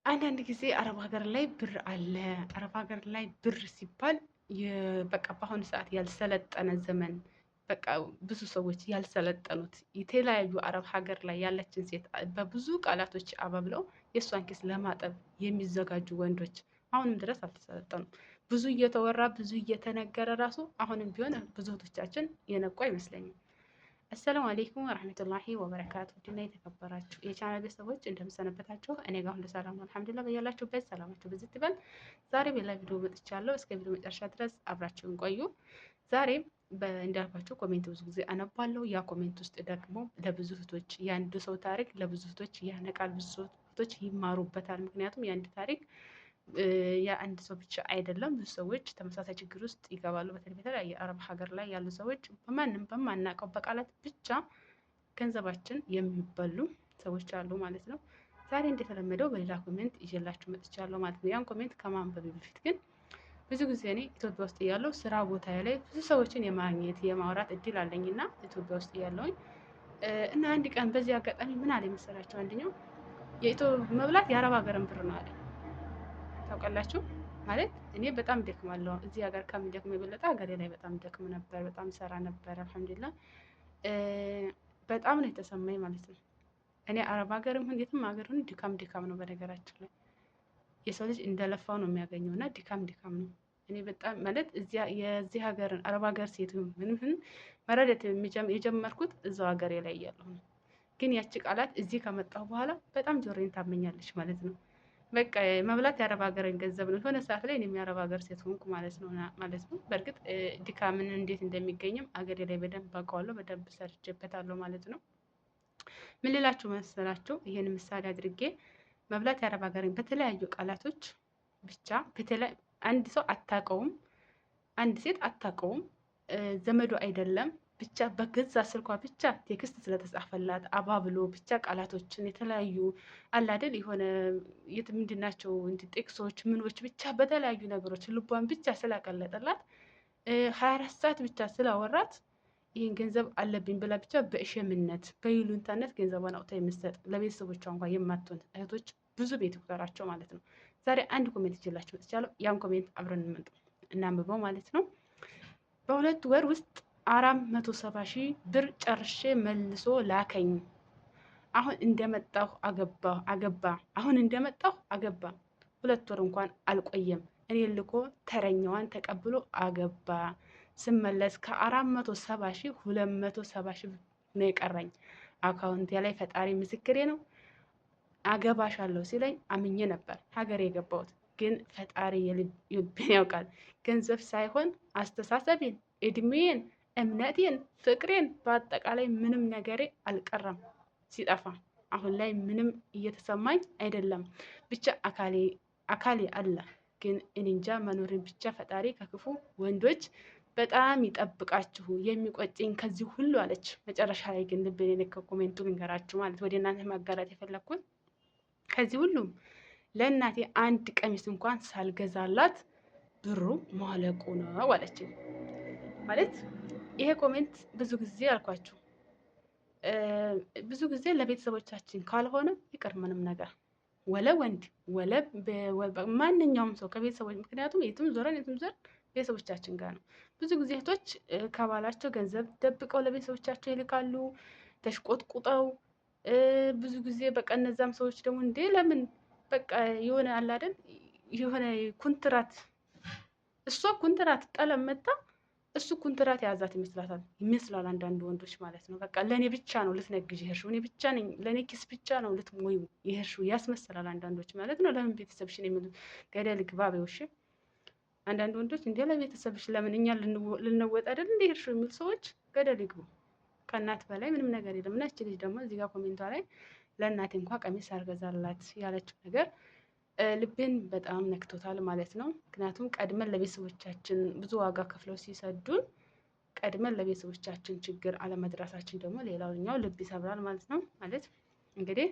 አንዳንድ ጊዜ አረብ ሀገር ላይ ብር አለ። አረብ ሀገር ላይ ብር ሲባል በቃ በአሁኑ ሰዓት ያልሰለጠነ ዘመን በቃ ብዙ ሰዎች ያልሰለጠኑት የተለያዩ አረብ ሀገር ላይ ያለችን ሴት በብዙ ቃላቶች አባብለው የእሷን ኪስ ለማጠብ የሚዘጋጁ ወንዶች አሁንም ድረስ አልተሰለጠኑም። ብዙ እየተወራ ብዙ እየተነገረ ራሱ አሁንም ቢሆን ብዙ እህቶቻችን የነቁ አይመስለኝም። አሰላሙ አሌይኩም ወረህመቱላሂ ወበረካቱ ድና የተከበራችሁ የቻናል ቤተሰቦች እንደምሰነበታችሁ፣ እኔ ጋር ሁሉ ሰላም ነው አልሐምዱሊላህ። በያላችሁበት ሰላማችሁ ብዝት ይበል። ዛሬ በሌላ ቪዲዮ መጥቻለሁ። እስከ ቪዲዮ መጨረሻ ድረስ አብራችሁን ቆዩ። ዛሬ እንዳልኳችሁ ኮሜንት ብዙ ጊዜ አነባለሁ። ያ ኮሜንት ውስጥ ደግሞ ለብዙ እህቶች የአንዱ ሰው ታሪክ ለብዙ እህቶች ያነቃል፣ ብዙ እህቶች ይማሩበታል። ምክንያቱም የአንድ ታሪክ የአንድ ሰው ብቻ አይደለም፣ ብዙ ሰዎች ተመሳሳይ ችግር ውስጥ ይገባሉ። በተለያየ አረብ ሀገር ላይ ያሉ ሰዎች በማንም በማናውቀው በቃላት ብቻ ገንዘባችን የሚበሉ ሰዎች አሉ ማለት ነው። ዛሬ እንደተለመደው በሌላ ኮሜንት ይዤላችሁ መጥቻለሁ ማለት ነው። ያን ኮሜንት ከማንበብ በፊት ግን ብዙ ጊዜ እኔ ኢትዮጵያ ውስጥ ያለው ስራ ቦታ ላይ ብዙ ሰዎችን የማግኘት የማውራት እድል አለኝና ኢትዮጵያ ውስጥ ያለውኝ እና አንድ ቀን በዚህ አጋጣሚ ምን አለ መሰላቸው፣ አንደኛው መብላት የአረብ ሀገርን ብር ነው አለ። ታውቃላችሁ ማለት እኔ በጣም ደክማለሁ። እዚህ ሀገር ከሚደክም የበለጠ ሀገሬ ላይ በጣም ደክም ነበር፣ በጣም ሰራ ነበር። አልሐምዱሊላህ በጣም ነው የተሰማኝ ማለት ነው። እኔ አረብ ሀገርም ሁን የትም ሀገር ሁን ድካም ነው። በነገራችን ላይ የሰው ልጅ እንደለፋው ነው የሚያገኘው እና ድካም ነው። እኔ በጣም ማለት የዚህ ሀገርን አረብ ሀገር ሴት ምን መረዳት የጀመርኩት እዛው ሀገሬ ላይ እያለሁ ነው። ግን ያቺ ቃላት እዚህ ከመጣሁ በኋላ በጣም ጆሮዬን ታመኛለች ማለት ነው። በቃ መብላት የአረብ ሀገርን ገንዘብ ነው። የሆነ ሰዓት ላይ እኔም የአረብ ሀገር ሴት ሆንኩ ማለት ነው። በእርግጥ ድካምን እንዴት እንደሚገኝም አገሬ ላይ በደንብ አውቀዋለሁ፣ በደንብ ሰርቼበታለሁ ማለት ነው። ምን ልላችሁ መሰላችሁ? ይሄን ምሳሌ አድርጌ መብላት የአረብ ሀገርን በተለያዩ ቃላቶች ብቻ አንድ ሰው አታውቀውም፣ አንድ ሴት አታውቀውም፣ ዘመዱ አይደለም ብቻ በገዛ ስልኳ ብቻ ቴክስት ስለተጻፈላት አባብሎ ብቻ ቃላቶችን የተለያዩ አላደል የሆነ ምንድናቸው ጤክሶች ምኖች ብቻ በተለያዩ ነገሮች ልቧን ብቻ ስላቀለጠላት 24 ሰዓት ብቻ ስላወራት ይህን ገንዘብ አለብኝ ብላ ብቻ በእሸምነት በይሉንታነት ገንዘቧን አውጥታ የምትሰጥ ለቤተሰቦቿ እንኳን የማትሆን እህቶች ብዙ ቤት ቁጠራቸው ማለት ነው። ዛሬ አንድ ኮሜንት ይችላችሁ መጥቻለሁ። ያን ኮሜንት አብረን እናንብበው ማለት ነው። በሁለት ወር ውስጥ 470 ሺህ ብር ጨርሼ መልሶ ላከኝ። አሁን እንደመጣሁ አገባ። 2 ወር እንኳን አልቆየም። እኔ ልኮ ተረኛዋን ተቀብሎ አገባ። ስመለስ ከ470 ሺህ 270 ሺህ ነው የቀረኝ። አካውንቴ ላይ ፈጣሪ ምስክሬ ነው። አገባሻለሁ ሲለኝ አምኜ ነበር ሀገር የገባሁት። ግን ፈጣሪ የልቤን ያውቃል። ገንዘብ ሳይሆን አስተሳሰቤን፣ እድሜን፣ እምነቴን፣ ፍቅሬን በአጠቃላይ ምንም ነገሬ አልቀረም ሲጠፋ። አሁን ላይ ምንም እየተሰማኝ አይደለም። ብቻ አካሌ አለ። ግን እንጃ መኖርን ብቻ ፈጣሪ ከክፉ ወንዶች በጣም ይጠብቃችሁ። የሚቆጨኝ ከዚህ ሁሉ አለች። መጨረሻ ላይ ግን ልብን የነካ ኮሜንቱ ልንገራችሁ ማለት ወደ እናንተ ማጋራት የፈለግኩት ከዚህ ሁሉም ለእናቴ አንድ ቀሚስ እንኳን ሳልገዛላት ብሩ ማለቁ ነው አለችኝ። ማለት ይሄ ኮሜንት ብዙ ጊዜ አልኳችሁ፣ ብዙ ጊዜ ለቤተሰቦቻችን ካልሆነ ይቅር ምንም ነገር ወለ ወንድ ወለ ማንኛውም ሰው ከቤተሰቦች፣ ምክንያቱም የትም ዞረን ቤተሰቦቻችን ጋር ነው። ብዙ ጊዜ እህቶች ከባላቸው ገንዘብ ደብቀው ለቤተሰቦቻቸው ይልካሉ ተሽቆጥቁጠው። ብዙ ጊዜ በቃ እነዛም ሰዎች ደግሞ እንዴ ለምን በቃ የሆነ አላደን የሆነ ኩንትራት፣ እሷ ኩንትራት ጠለም መጣ እሱ ኩንትራት የያዛት ይመስላል አንዳንድ ወንዶች ማለት ነው። በቃ ለእኔ ብቻ ነው ልትነግዥ ይሄርሽው፣ እኔ ብቻ ነኝ፣ ለእኔ ኪስ ብቻ ነው ልትሞዩ ይሄርሽው ያስመስላል አንዳንዶች ማለት ነው። ለምን ቤተሰብሽን የሚሉት ገደል ግባ በውሽ። አንዳንድ ወንዶች እንዴ ለቤተሰብሽ ለምን እኛ ልንወጣ አይደል እንደ ይሄርሽው የሚሉ ሰዎች ገደል ይግቡ። ከእናት በላይ ምንም ነገር የለም። እና እቺ ልጅ ደግሞ እዚህ ጋር ኮሜንቷ ላይ ለእናቴ እንኳ ቀሚስ አልገዛላት ያለችው ነገር ልቤን በጣም ነክቶታል ማለት ነው። ምክንያቱም ቀድመን ለቤተሰቦቻችን ብዙ ዋጋ ከፍለው ሲሰዱን ቀድመን ለቤተሰቦቻችን ችግር አለመድረሳችን ደግሞ ሌላኛው ልብ ይሰብራል ማለት ነው። ማለት እንግዲህ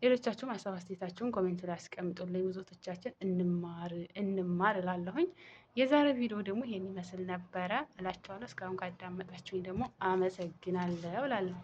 ሌሎቻችሁም ሀሳብ አስተያየታችሁን ኮሜንት ላይ አስቀምጡልኝ። ብዙዎቻችን እንማር እላለሁኝ። የዛሬ ቪዲዮ ደግሞ ይሄን ይመስል ነበረ እላችኋለሁ። እስካሁን ካዳመጣችሁኝ ደግሞ አመሰግናለሁ እላለሁ።